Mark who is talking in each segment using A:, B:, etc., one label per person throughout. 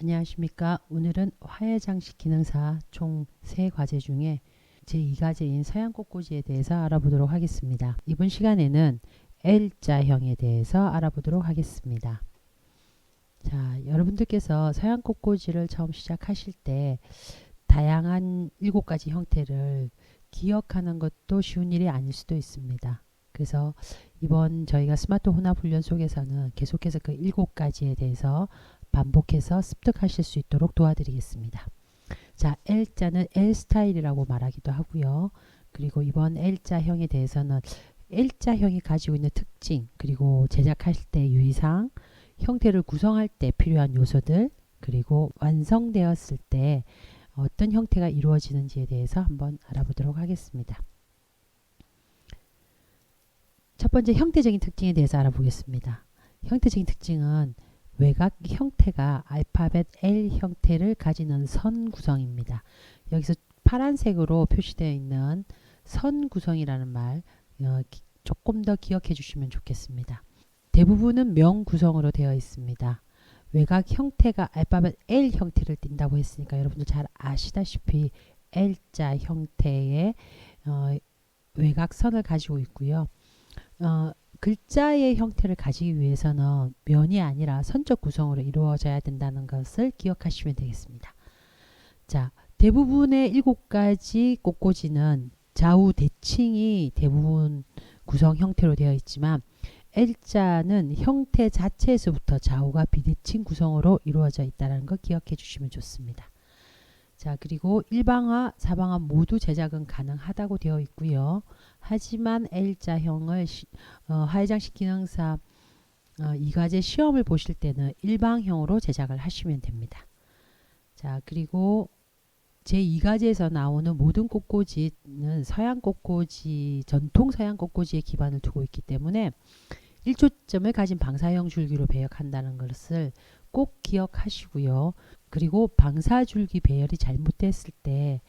A: 안녕하십니까. 오늘은 화해장식 기능사 총 3과제 중에 제2과제인 서양꽃꽂이에 대해서 알아보도록 하겠습니다. 이번 시간에는 L자형에 대해서 알아보도록 하겠습니다. 자, 여러분들께서 서양꽃꽂이를 처음 시작하실 때 다양한 7가지 형태를 기억하는 것도 쉬운 일이 아닐 수도 있습니다. 그래서 이번 저희가 스마트 혼합 훈련 속에서는 계속해서 그 7가지에 대해서 반복해서 습득하실 수 있도록 도와드리겠습니다. 자, L자는 L스타일이라고 말하기도 하고요. 그리고 이번 L자형에 대해서는 L자형이 가지고 있는 특징, 그리고 제작하실 때 유의사항, 형태를 구성할 때 필요한 요소들, 그리고 완성되었을 때 어떤 형태가 이루어지는지에 대해서 한번 알아보도록 하겠습니다. 첫 번째 형태적인 특징에 대해서 알아보겠습니다. 형태적인 특징은 외곽 형태가 알파벳 L 형태를 가지는 선 구성입니다. 여기서 파란색으로 표시되어 있는 선 구성이라는 말 조금 더 기억해 주시면 좋겠습니다. 대부분은 명 구성으로 되어 있습니다. 외곽 형태가 알파벳 L 형태를 띈다고 했으니까 여러분들 잘 아시다시피 L자 형태의 외곽선을 가지고 있고요. 글자의 형태를 가지기 위해서는 면이 아니라 선적 구성으로 이루어져야 된다는 것을 기억하시면 되겠습니다. 자, 대부분의 7가지 꽃꽂이는 좌우 대칭이 대부분 구성 형태로 되어 있지만 L자는 형태 자체에서부터 좌우가 비대칭 구성으로 이루어져 있다는 거 기억해 주시면 좋습니다. 자, 그리고 일방화, 사방화 모두 제작은 가능하다고 되어 있고요. 하지만 L자형을 화해장식 기능사 2과제 시험을 보실 때는 일방형으로 제작을 하시면 됩니다. 자, 그리고 제2과제에서 나오는 모든 꽃꽂이는 서양 꽃꽂이, 전통 서양 꽃꽂이에 기반을 두고 있기 때문에 1초점을 가진 방사형 줄기로 배역한다는 것을 꼭 기억하시고요. 그리고 방사줄기 배열이 잘못됐을 때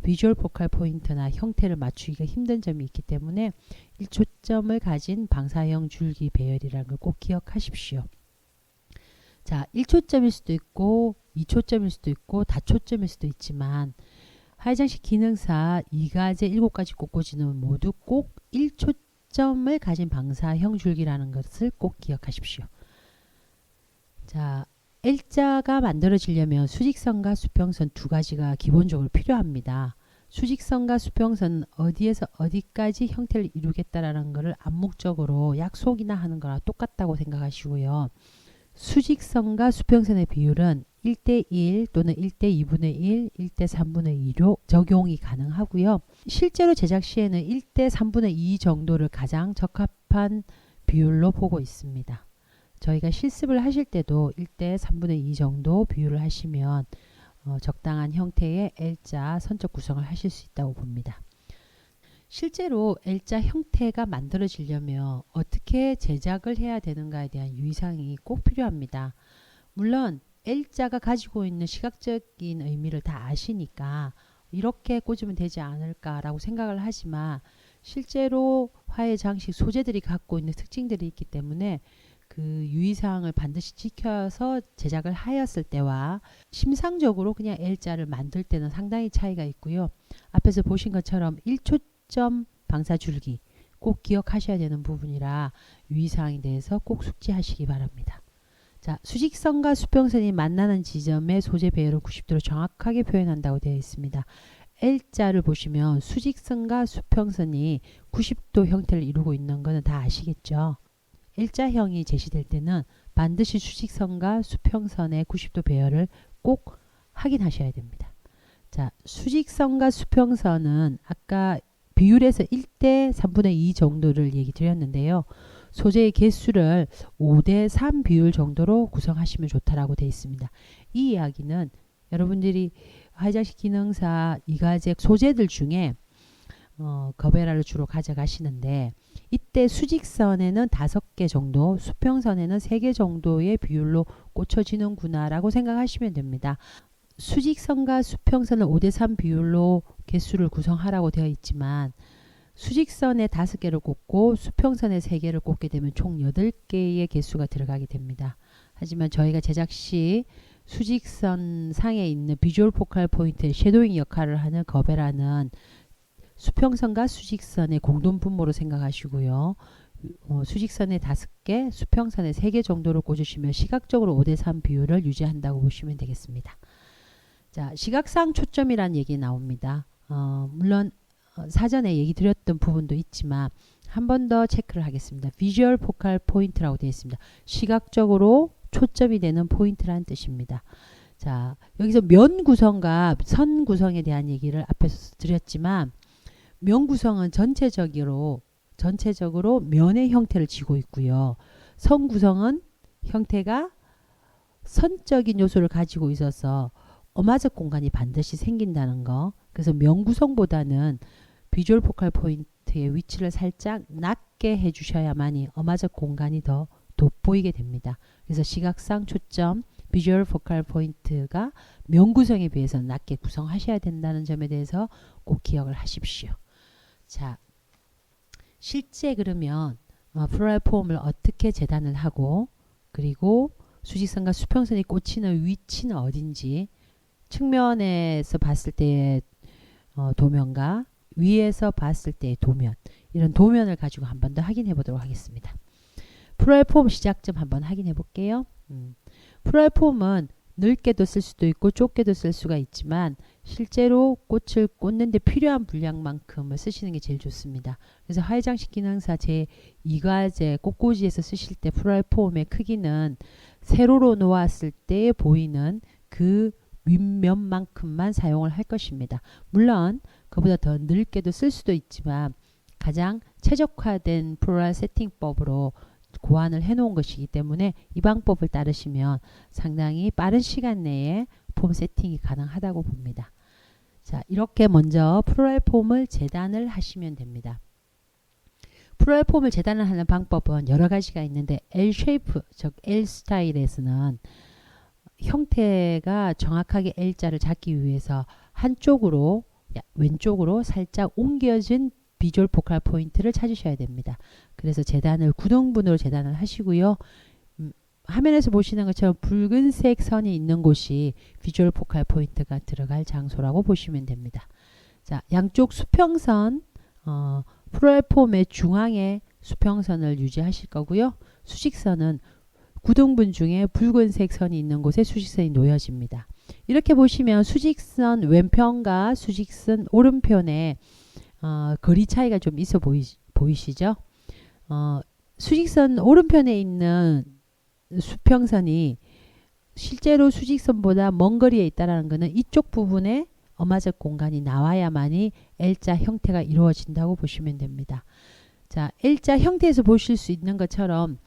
A: 비주얼 포칼 포인트나 형태를 맞추기가 힘든 점이 있기 때문에 1초점을 가진 방사형 줄기 배열이라는 걸 꼭 기억하십시오. 자, 1초점일 수도 있고 2초점일 수도 있고 다초점일 수도 있지만 화해장식 기능사 2과제 7가지 꽃꽂이는 모두 꼭 1초점을 가진 방사형 줄기라는 것을 꼭 기억하십시오. 자, L자가 만들어지려면 수직선과 수평선 2가지가 기본적으로 필요합니다. 수직선과 수평선은 어디에서 어디까지 형태를 이루겠다라는 것을 암묵적으로 약속이나 하는 거랑 똑같다고 생각하시고요. 수직선과 수평선의 비율은 1:1 또는 1:2분의 1, 1:3분의 2로 적용이 가능하고요. 실제로 제작 시에는 1:3분의 2 정도를 가장 적합한 비율로 보고 있습니다. 저희가 실습을 하실 때도 1:3분의 2 정도 비율을 하시면 적당한 형태의 L자 선적 구성을 하실 수 있다고 봅니다. 실제로 L자 형태가 만들어지려면 어떻게 제작을 해야 되는가에 대한 유의사항이 꼭 필요합니다. 물론 L자가 가지고 있는 시각적인 의미를 다 아시니까 이렇게 꽂으면 되지 않을까라고 생각을 하지만 실제로 화해장식 소재들이 갖고 있는 특징들이 있기 때문에 그 유의사항을 반드시 지켜서 제작을 하였을 때와 심상적으로 그냥 L자를 만들 때는 상당히 차이가 있고요. 앞에서 보신 것처럼 1초점 방사줄기 꼭 기억하셔야 되는 부분이라 유의사항에 대해서 꼭 숙지하시기 바랍니다. 자, 수직선과 수평선이 만나는 지점의 소재 배열을 90도로 정확하게 표현한다고 되어 있습니다. L자를 보시면 수직선과 수평선이 90도 형태를 이루고 있는 것은 다 아시겠죠? L자형이 제시될 때는 반드시 수직선과 수평선의 90도 배열을 꼭 확인하셔야 됩니다. 자, 수직선과 수평선은 아까 비율에서 1:3분의 2 정도를 얘기 드렸는데요. 소재의 개수를 5:3 비율 정도로 구성하시면 좋다라고 되어 있습니다. 이 이야기는 여러분들이 화해장식 기능사 2과제 소재들 중에 거베라를 주로 가져가시는데 이때 수직선에는 5개 정도, 수평선에는 3개 정도의 비율로 꽂혀지는구나 라고 생각하시면 됩니다. 수직선과 수평선을 5:3 비율로 개수를 구성하라고 되어 있지만 수직선에 5개를 꽂고 수평선에 3개를 꽂게 되면 총 8개의 개수가 들어가게 됩니다. 하지만 저희가 제작 시 수직선 상에 있는 비주얼 포칼 포인트의 섀도잉 역할을 하는 거베라는 수평선과 수직선의 공동 분모로 생각하시고요. 수직선에 5개, 수평선에 3개 정도로 꽂으시면 시각적으로 5대3 비율을 유지한다고 보시면 되겠습니다. 자, 시각상 초점이란 얘기 나옵니다. 물론 사전에 얘기 드렸던 부분도 있지만 한 번 더 체크를 하겠습니다. 비주얼 포칼 포인트라고 되어 있습니다. 시각적으로 초점이 되는 포인트란 뜻입니다. 자, 여기서 면 구성과 선 구성에 대한 얘기를 앞에서 드렸지만 면 구성은 전체적으로 면의 형태를 쥐고 있고요. 선 구성은 형태가 선적인 요소를 가지고 있어서 어마적 공간이 반드시 생긴다는 거. 그래서 면 구성보다는 비주얼 포칼 포인트의 위치를 살짝 낮게 해주셔야만이 어마적 공간이 더 돋보이게 됩니다. 그래서 시각상 초점 비주얼 포칼 포인트가 면 구성에 비해서 낮게 구성하셔야 된다는 점에 대해서 꼭 기억을 하십시오. 자, 실제 그러면 플로랄 폼을 어떻게 재단을 하고 그리고 수직선과 수평선이 꽂히는 위치는 어딘지 측면에서 봤을 때의 도면과 위에서 봤을 때의 도면, 이런 도면을 가지고 한 번 더 확인해 보도록 하겠습니다. 플로랄 폼 시작점 한번 확인해 볼게요. 플로랄 폼은 넓게도 쓸 수도 있고 좁게도 쓸 수가 있지만 실제로 꽃을 꽂는데 필요한 분량만큼을 쓰시는 게 제일 좋습니다. 그래서 화해장식 기능사 제2과제 꽃꽂이에서 쓰실 때 플로랄 폼의 크기는 세로로 놓았을 때 보이는 그 윗면만큼만 사용을 할 것입니다. 물론 그보다 더 넓게도 쓸 수도 있지만 가장 최적화된 플로랄 세팅법으로 고안을 해 놓은 것이기 때문에 이 방법을 따르시면 상당히 빠른 시간 내에 폼 세팅이 가능하다고 봅니다. 자, 이렇게 먼저 플로랄 폼을 재단을 하시면 됩니다. 플로랄 폼을 재단을 하는 방법은 여러 가지가 있는데 L 쉐이프, 즉 L 스타일에서는 형태가 정확하게 L자를 잡기 위해서 한쪽으로 왼쪽으로 살짝 옮겨진 비주얼 포칼 포인트를 찾으셔야 됩니다. 그래서 재단을 9등분으로 재단을 하시고요. 화면에서 보시는 것처럼 붉은색 선이 있는 곳이 비주얼 포칼 포인트가 들어갈 장소라고 보시면 됩니다. 자, 양쪽 수평선 플로랄 폼의 중앙에 수평선을 유지하실 거고요. 수직선은 9등분 중에 붉은색 선이 있는 곳에 수직선이 놓여집니다. 이렇게 보시면 수직선 왼편과 수직선 오른편에 거리 차이가 좀 있어 보이시죠? 수직선 오른편에 있는 수평선이 실제로 수직선보다 먼 거리에 있다는 것은 이쪽 부분에 어마적 공간이 나와야만이 L자 형태가 이루어진다고 보시면 됩니다. 자, L자 형태에서 보실 수 있는 것처럼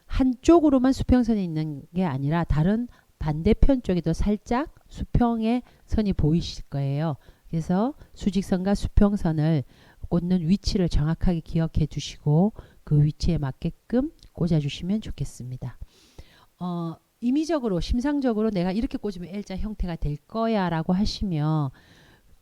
A: 한쪽으로만 수평선이 있는 게 아니라 다른 반대편 쪽에도 살짝 수평의 선이 보이실 거예요. 그래서 수직선과 수평선을 꽂는 위치를 정확하게 기억해 주시고 그 위치에 맞게끔 꽂아 주시면 좋겠습니다. 임의적으로 심상적으로 내가 이렇게 꽂으면 L자 형태가 될 거야 라고 하시면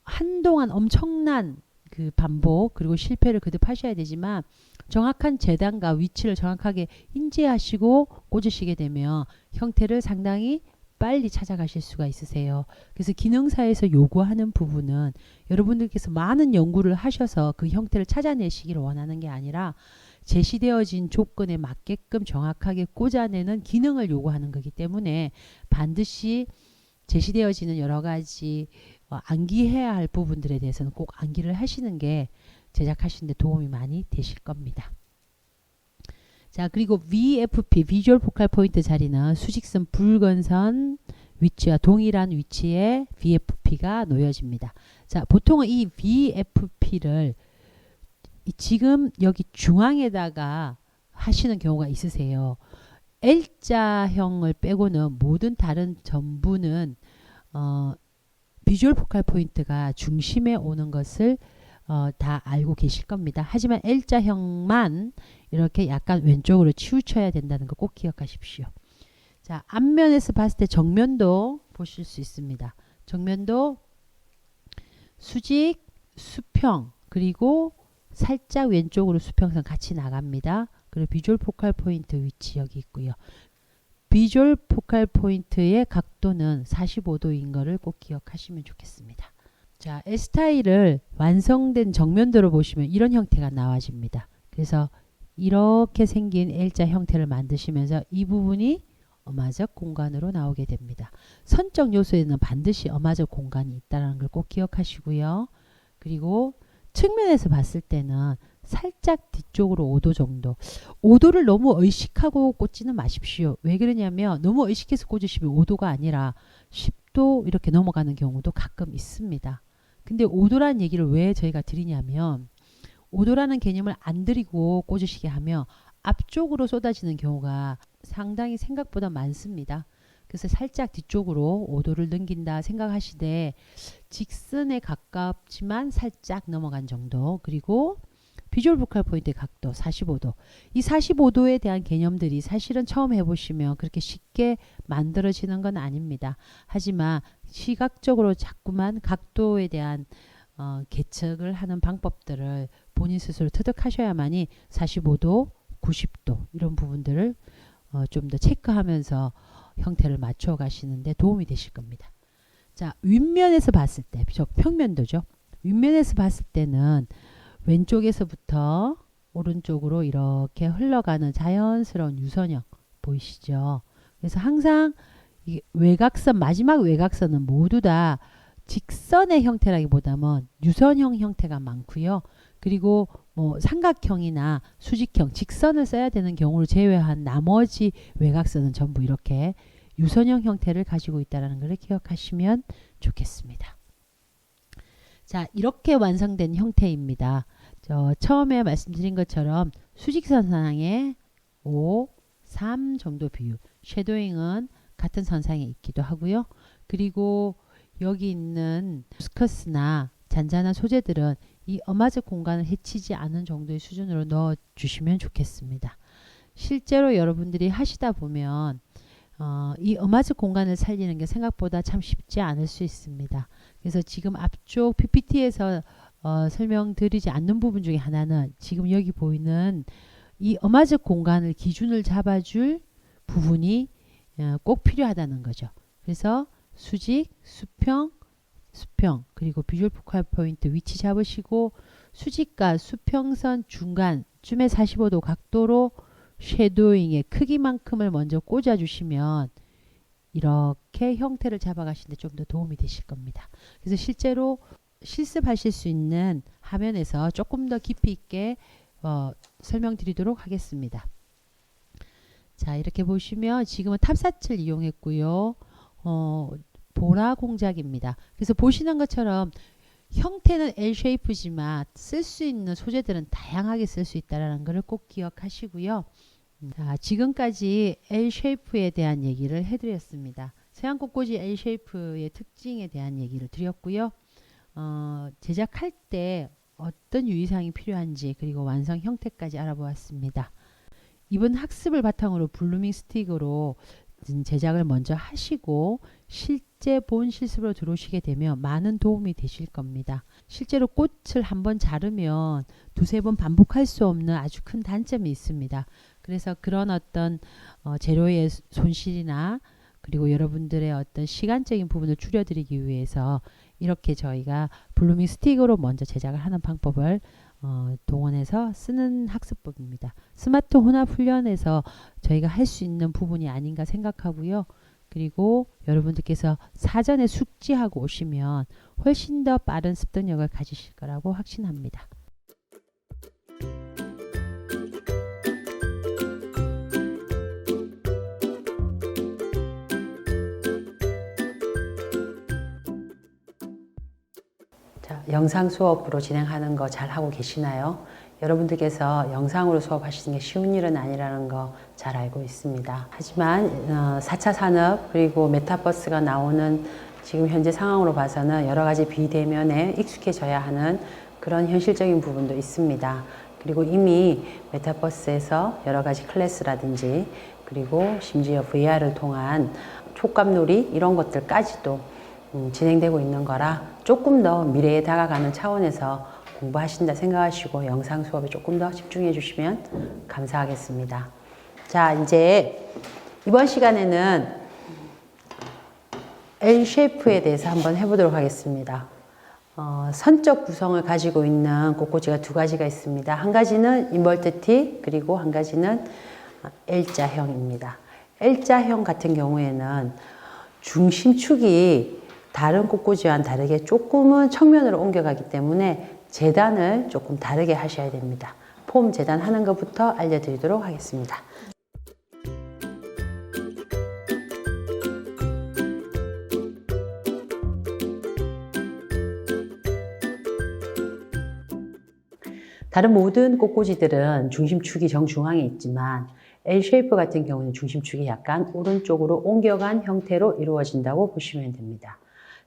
A: 한동안 엄청난 그 반복 그리고 실패를 거듭하셔야 되지만 정확한 재단과 위치를 정확하게 인지하시고 꽂으시게 되면 형태를 상당히 빨리 찾아가실 수가 있으세요. 그래서 기능사에서 요구하는 부분은 여러분들께서 많은 연구를 하셔서 그 형태를 찾아내시기를 원하는 게 아니라 제시되어진 조건에 맞게끔 정확하게 꽂아내는 기능을 요구하는 거기 때문에 반드시 제시되어지는 여러 가지 암기해야 할 부분들에 대해서는 꼭 암기를 하시는 게 제작하시는 데 도움이 많이 되실 겁니다. 자, 그리고 VFP, 비주얼 포칼 포인트 자리는 수직선 붉은 선 위치와 동일한 위치에 VFP가 놓여집니다. 자, 보통은 이 VFP를 지금 여기 중앙에다가 하시는 경우가 있으세요. L자형을 빼고는 모든 다른 전부는 비주얼 포칼 포인트가 중심에 오는 것을 다 알고 계실 겁니다. 하지만 L자형만 이렇게 약간 왼쪽으로 치우쳐야 된다는 거 꼭 기억하십시오. 자, 앞면에서 봤을 때 정면도 보실 수 있습니다. 정면도 수직, 수평, 그리고 살짝 왼쪽으로 수평선 같이 나갑니다. 그리고 비주얼 포칼 포인트 위치 여기 있고요. 비주얼 포칼 포인트의 각도는 45도인 것을 꼭 기억하시면 좋겠습니다. 자, S타일을 완성된 정면도로 보시면 이런 형태가 나와집니다. 그래서 이렇게 생긴 L자 형태를 만드시면서 이 부분이 어마적 공간으로 나오게 됩니다. 선적 요소에는 반드시 어마적 공간이 있다는 걸 꼭 기억하시고요. 그리고 측면에서 봤을 때는 살짝 뒤쪽으로 5도 정도. 5도를 너무 의식하고 꽂지는 마십시오. 왜 그러냐면 너무 의식해서 꽂으시면 5도가 아니라 10도 이렇게 넘어가는 경우도 가끔 있습니다. 근데 5도라는 얘기를 왜 저희가 드리냐면 5도라는 개념을 안 드리고 꽂으시게 하면 앞쪽으로 쏟아지는 경우가 상당히 생각보다 많습니다. 그래서 살짝 뒤쪽으로 5도를 넘긴다 생각하시되 직선에 가깝지만 살짝 넘어간 정도. 그리고 비주얼 포칼 포인트의 각도 45도. 이 45도에 대한 개념들이 사실은 처음 해보시면 그렇게 쉽게 만들어지는 건 아닙니다. 하지만 시각적으로 자꾸만 각도에 대한 계측을 하는 방법들을 본인 스스로 터득하셔야만이 45도, 90도 이런 부분들을 좀 더 체크하면서 형태를 맞춰 가시는데 도움이 되실 겁니다. 자, 윗면에서 봤을 때, 평면도죠. 윗면에서 봤을 때는 왼쪽에서부터 오른쪽으로 이렇게 흘러가는 자연스러운 유선형 보이시죠? 그래서 항상 이 외곽선, 마지막 외곽선은 모두 다 직선의 형태라기보다는 유선형 형태가 많고요. 그리고 뭐 삼각형이나 수직형, 직선을 써야 되는 경우를 제외한 나머지 외곽선은 전부 이렇게 유선형 형태를 가지고 있다는 것을 기억하시면 좋겠습니다. 자, 이렇게 완성된 형태입니다. 처음에 말씀드린 것처럼 수직선상에 5, 3 정도 비율, 섀도잉은 같은 선상에 있기도 하고요. 그리고 여기 있는 스커스나 잔잔한 소재들은 이 어마적 공간을 해치지 않은 정도의 수준으로 넣어 주시면 좋겠습니다. 실제로 여러분들이 하시다 보면 이 어마적 공간을 살리는 게 생각보다 참 쉽지 않을 수 있습니다. 그래서 지금 앞쪽 PPT에서 설명드리지 않는 부분 중에 하나는 지금 여기 보이는 이 어마적 공간을 기준을 잡아줄 부분이 꼭 필요하다는 거죠. 그래서 수직, 수평, 그리고 비주얼 포칼 포인트 위치 잡으시고 수직과 수평선 중간쯤에 45도 각도로 섀도잉의 크기만큼을 먼저 꽂아주시면 이렇게 형태를 잡아가시는데 좀 더 도움이 되실 겁니다. 그래서 실제로 실습하실 수 있는 화면에서 조금 더 깊이 있게 설명드리도록 하겠습니다. 자, 이렇게 보시면 지금은 탑사치를 이용했고요. 보라 공작입니다. 그래서 보시는 것처럼 형태는 L 쉐이프지만 쓸 수 있는 소재들은 다양하게 쓸 수 있다는 것을 꼭 기억하시고요. 자, 지금까지 L 쉐이프에 대한 얘기를 해드렸습니다. 서양 꽃꽂이 L 쉐이프의 특징에 대한 얘기를 드렸고요. 제작할 때 어떤 유의사항이 필요한지 그리고 완성 형태까지 알아보았습니다. 이번 학습을 바탕으로 블루밍 스틱으로 제작을 먼저 하시고 실제 본 실습으로 들어오시게 되면 많은 도움이 되실 겁니다. 실제로 꽃을 한번 자르면 두세 번 반복할 수 없는 아주 큰 단점이 있습니다. 그래서 그런 어떤 재료의 손실이나 그리고 여러분들의 어떤 시간적인 부분을 줄여드리기 위해서 이렇게 저희가 블루밍 스틱으로 먼저 제작을 하는 방법을 동원해서 쓰는 학습법입니다. 스마트 혼합 훈련에서 저희가 할 수 있는 부분이 아닌가 생각하고요. 그리고 여러분들께서 사전에 숙지하고 오시면 훨씬 더 빠른 습득력을 가지실 거라고 확신합니다. 자, 영상 수업으로 진행하는 거 잘 하고 계시나요? 여러분들께서 영상으로 수업하시는 게 쉬운 일은 아니라는 거 잘 알고 있습니다. 하지만 4차 산업 그리고 메타버스가 나오는 지금 현재 상황으로 봐서는 여러 가지 비대면에 익숙해져야 하는 그런 현실적인 부분도 있습니다. 그리고 이미 메타버스에서 여러 가지 클래스라든지 그리고 심지어 VR을 통한 촉감놀이 이런 것들까지도 진행되고 있는 거라 조금 더 미래에 다가가는 차원에서 공부하신다 생각하시고 영상 수업에 조금 더 집중해 주시면 감사하겠습니다. 자, 이제 이번 시간에는 L 쉐이프에 대해서 한번 해보도록 하겠습니다. 선적 구성을 가지고 있는 꽃꽂이가 두 가지가 있습니다. 한 가지는 인벌트 티, 그리고 한 가지는 L자형입니다. L자형 같은 경우에는 중심축이 다른 꽃꽂이와는 다르게 조금은 측면으로 옮겨가기 때문에 재단을 조금 다르게 하셔야 됩니다. 폼 재단하는 것부터 알려드리도록 하겠습니다. 다른 모든 꽃꽂이들은 중심축이 정중앙에 있지만 L 쉐이프 같은 경우는 중심축이 약간 오른쪽으로 옮겨간 형태로 이루어진다고 보시면 됩니다.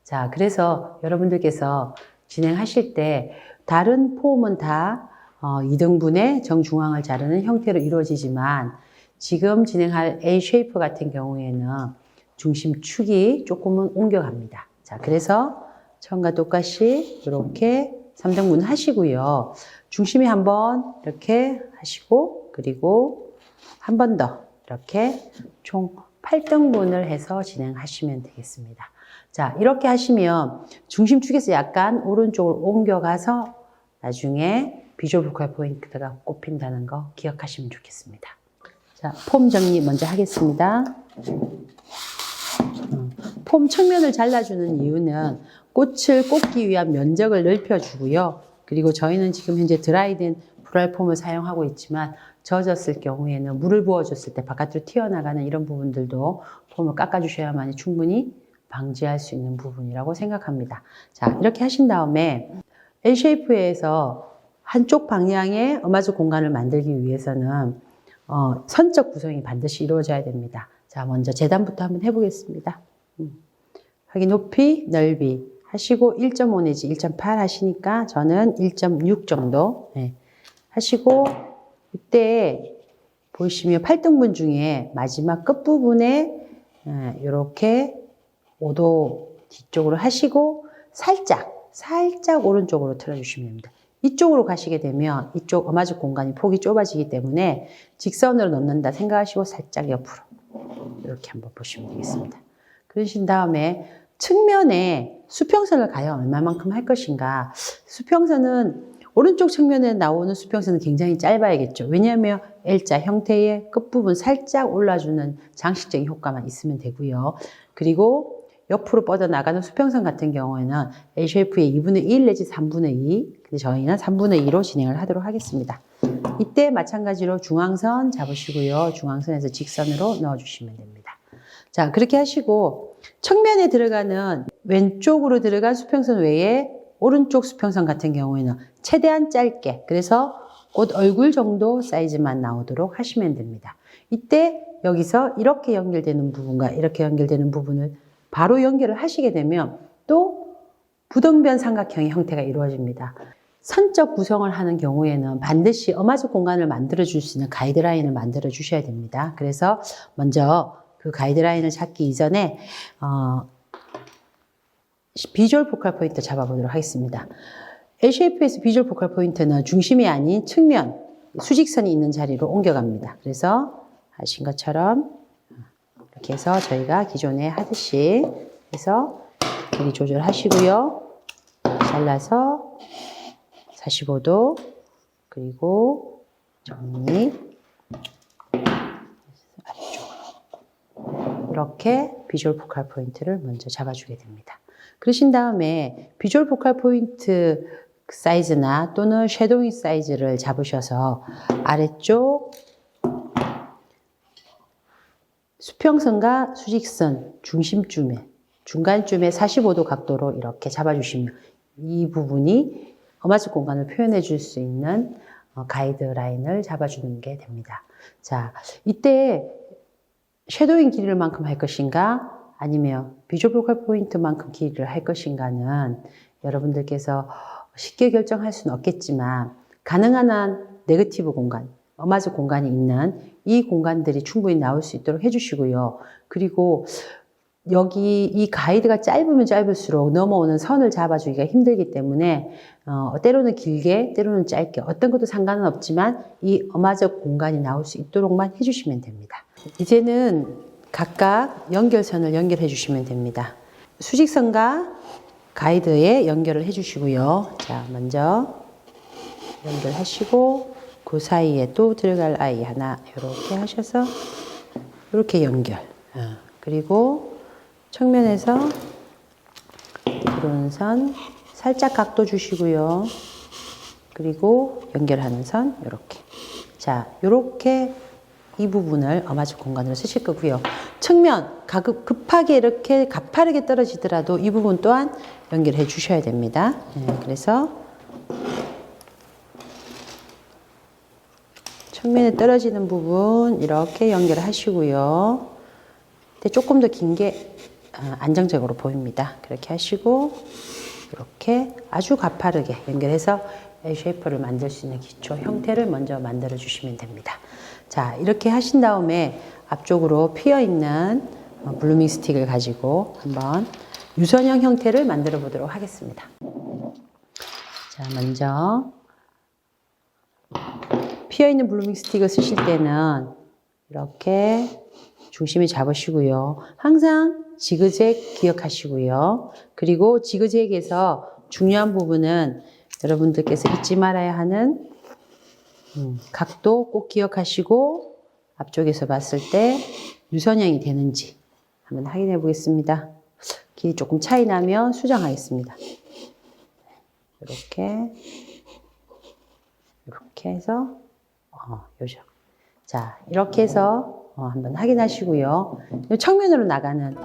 A: 자, 그래서 여러분들께서 진행하실 때 다른 폼은 다 2등분의 정중앙을 자르는 형태로 이루어지지만 지금 진행할 A 쉐이프 같은 경우에는 중심축이 조금은 옮겨갑니다. 자, 그래서 처음과 똑같이 이렇게 3등분 하시고요. 중심이 한번 이렇게 하시고 그리고 한 번 더 이렇게 총 8등분을 해서 진행하시면 되겠습니다. 자, 이렇게 하시면 중심축에서 약간 오른쪽으로 옮겨가서 나중에 비주얼 포컬 포인트가 꼽힌다는 거 기억하시면 좋겠습니다. 자, 폼 정리 먼저 하겠습니다. 폼 측면을 잘라주는 이유는 꽃을 꽂기 위한 면적을 넓혀주고요. 그리고 저희는 지금 현재 드라이된 불알폼을 사용하고 있지만 젖었을 경우에는 물을 부어줬을 때 바깥으로 튀어나가는 이런 부분들도 폼을 깎아주셔야만 충분히 방지할 수 있는 부분이라고 생각합니다. 자, 이렇게 하신 다음에 L쉐이프에서 한쪽 방향의 어마즈 공간을 만들기 위해서는 선적 구성이 반드시 이루어져야 됩니다. 자, 먼저 재단부터 한번 해보겠습니다. 여기 높이, 넓이 하시고 1.5 내지 1.8 하시니까 저는 1.6 정도 하시고 이때 보시면 8등분 중에 마지막 끝부분에 이렇게 5도 뒤쪽으로 하시고 살짝 오른쪽으로 틀어주시면 됩니다. 이쪽으로 가시게 되면 이쪽 어마즈 공간이 폭이 좁아지기 때문에 직선으로 넣는다 생각하시고 살짝 옆으로 이렇게 한번 보시면 되겠습니다. 그러신 다음에 측면에 수평선을 과연 얼마만큼 할 것인가. 수평선은 오른쪽 측면에 나오는 수평선은 굉장히 짧아야겠죠. 왜냐하면 L자 형태의 끝부분 살짝 올라주는 장식적인 효과만 있으면 되고요. 그리고 옆으로 뻗어나가는 수평선 같은 경우에는 L쉐이프의 2분의 1 내지 3분의 2, 근데 저희는 3분의 2로 진행을 하도록 하겠습니다. 이때 마찬가지로 중앙선 잡으시고요. 중앙선에서 직선으로 넣어주시면 됩니다. 자, 그렇게 하시고 측면에 들어가는 왼쪽으로 들어간 수평선 외에 오른쪽 수평선 같은 경우에는 최대한 짧게, 그래서 꽃 얼굴 정도 사이즈만 나오도록 하시면 됩니다. 이때 여기서 이렇게 연결되는 부분과 이렇게 연결되는 부분을 바로 연결을 하시게 되면 또 부등변 삼각형의 형태가 이루어집니다. 선적 구성을 하는 경우에는 반드시 어마즈 공간을 만들어 줄 수 있는 가이드라인을 만들어 주셔야 됩니다. 그래서 먼저 그 가이드라인을 찾기 이전에 비주얼 포컬 포인트 잡아보도록 하겠습니다. L쉐이프에서 비주얼 포컬 포인트는 중심이 아닌 측면, 수직선이 있는 자리로 옮겨갑니다. 그래서 하신 것처럼 이렇게 해서 저희가 기존에 하듯이 해서 길이 조절하시고요. 잘라서 45도 그리고 정리 아래쪽으로 이렇게 비주얼 포컬 포인트를 먼저 잡아주게 됩니다. 그러신 다음에 비주얼 포컬 포인트 사이즈나 또는 섀도잉 사이즈를 잡으셔서 아래쪽 수평선과 수직선 중간쯤에 45도 각도로 이렇게 잡아주시면 이 부분이 어마즈 공간을 표현해 줄 수 있는 가이드라인을 잡아주는 게 됩니다. 자, 이때 섀도잉 길이를 만큼 할 것인가 아니면 비주얼 포컬 포인트만큼 길이를 할 것인가는 여러분들께서 쉽게 결정할 수는 없겠지만 가능한 한 네거티브 공간, 어마즈 공간이 있는 이 공간들이 충분히 나올 수 있도록 해주시고요. 그리고 여기 이 가이드가 짧으면 짧을수록 넘어오는 선을 잡아주기가 힘들기 때문에 때로는 길게 때로는 짧게 어떤 것도 상관은 없지만 이 어마즈 공간이 나올 수 있도록만 해주시면 됩니다. 이제는 각각 연결선을 연결해 주시면 됩니다. 수직선과 가이드에 연결을 해 주시고요. 자, 먼저 연결하시고 그 사이에 또 들어갈 아이 하나 이렇게 하셔서 이렇게 연결. 그리고 측면에서 들어오는 선 살짝 각도 주시고요. 그리고 연결하는 선 이렇게. 자, 이렇게 이 부분을 어마집 공간으로 쓰실 거고요. 측면 급하게 이렇게 가파르게 떨어지더라도 이 부분 또한 연결해 주셔야 됩니다. 그래서 측면에 떨어지는 부분 이렇게 연결하시고요. 근데 조금 더 긴 게 안정적으로 보입니다. 그렇게 하시고 이렇게 아주 가파르게 연결해서 L 쉐이프를 만들 수 있는 기초 형태를 먼저 만들어 주시면 됩니다. 자, 이렇게 하신 다음에 앞쪽으로 피어 있는 블루밍 스틱을 가지고 한번 유선형 형태를 만들어 보도록 하겠습니다. 자, 먼저 피어 있는 블루밍 스틱을 쓰실 때는 이렇게 중심을 잡으시고요. 항상 지그재그 기억하시고요. 그리고 지그재그에서 중요한 부분은 여러분들께서 잊지 말아야 하는 각도 꼭 기억하시고 앞쪽에서 봤을 때 유선형이 되는지 한번 확인해 보겠습니다. 길이 조금 차이 나면 수정하겠습니다. 이렇게 해서 요죠. 자, 이렇게 해서 한번 확인하시고요. 측면으로 나가는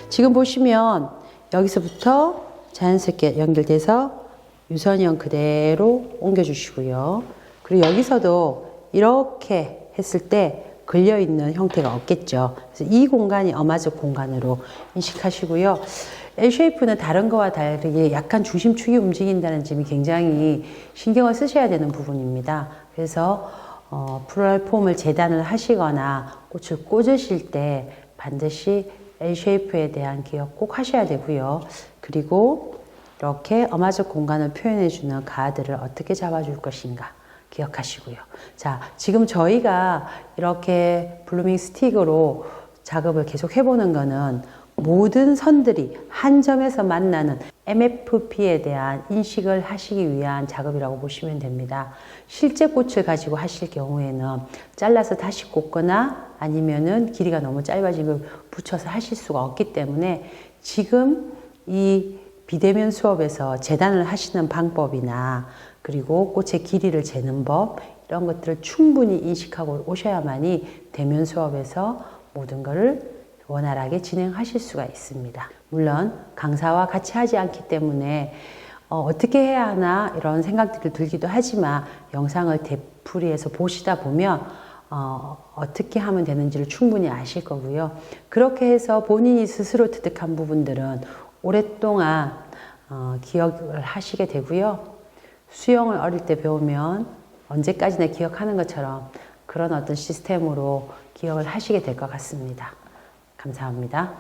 A: 지금 보시면 여기서부터 자연스럽게 연결돼서 유선형 그대로 옮겨주시고요. 그리고 여기서도 이렇게 했을 때 걸려있는 형태가 없겠죠. 그래서 이 공간이 어마적 공간으로 인식하시고요. L쉐이프는 다른 거와 다르게 약간 중심축이 움직인다는 점이 굉장히 신경을 쓰셔야 되는 부분입니다. 그래서 플로럴 폼을 재단을 하시거나 꽃을 꽂으실 때 반드시 L쉐이프에 대한 기억 꼭 하셔야 되고요. 그리고 이렇게 어마적 공간을 표현해주는 가드를 어떻게 잡아줄 것인가 기억하시고요. 자, 지금 저희가 이렇게 블루밍 스틱으로 작업을 계속 해보는 거는 모든 선들이 한 점에서 만나는 MFP에 대한 인식을 하시기 위한 작업이라고 보시면 됩니다. 실제 꽃을 가지고 하실 경우에는 잘라서 다시 꽂거나 아니면은 길이가 너무 짧아지면 붙여서 하실 수가 없기 때문에 지금 이 비대면 수업에서 재단을 하시는 방법이나 그리고 꽃의 길이를 재는 법 이런 것들을 충분히 인식하고 오셔야만이 대면 수업에서 모든 것을 원활하게 진행하실 수가 있습니다. 물론 강사와 같이 하지 않기 때문에 어떻게 해야 하나 이런 생각들이 들기도 하지만 영상을 되풀이해서 보시다 보면 어떻게 하면 되는지를 충분히 아실 거고요. 그렇게 해서 본인이 스스로 습득한 부분들은 오랫동안 기억을 하시게 되고요. 수영을 어릴 때 배우면 언제까지나 기억하는 것처럼 그런 어떤 시스템으로 기억을 하시게 될 것 같습니다. 감사합니다.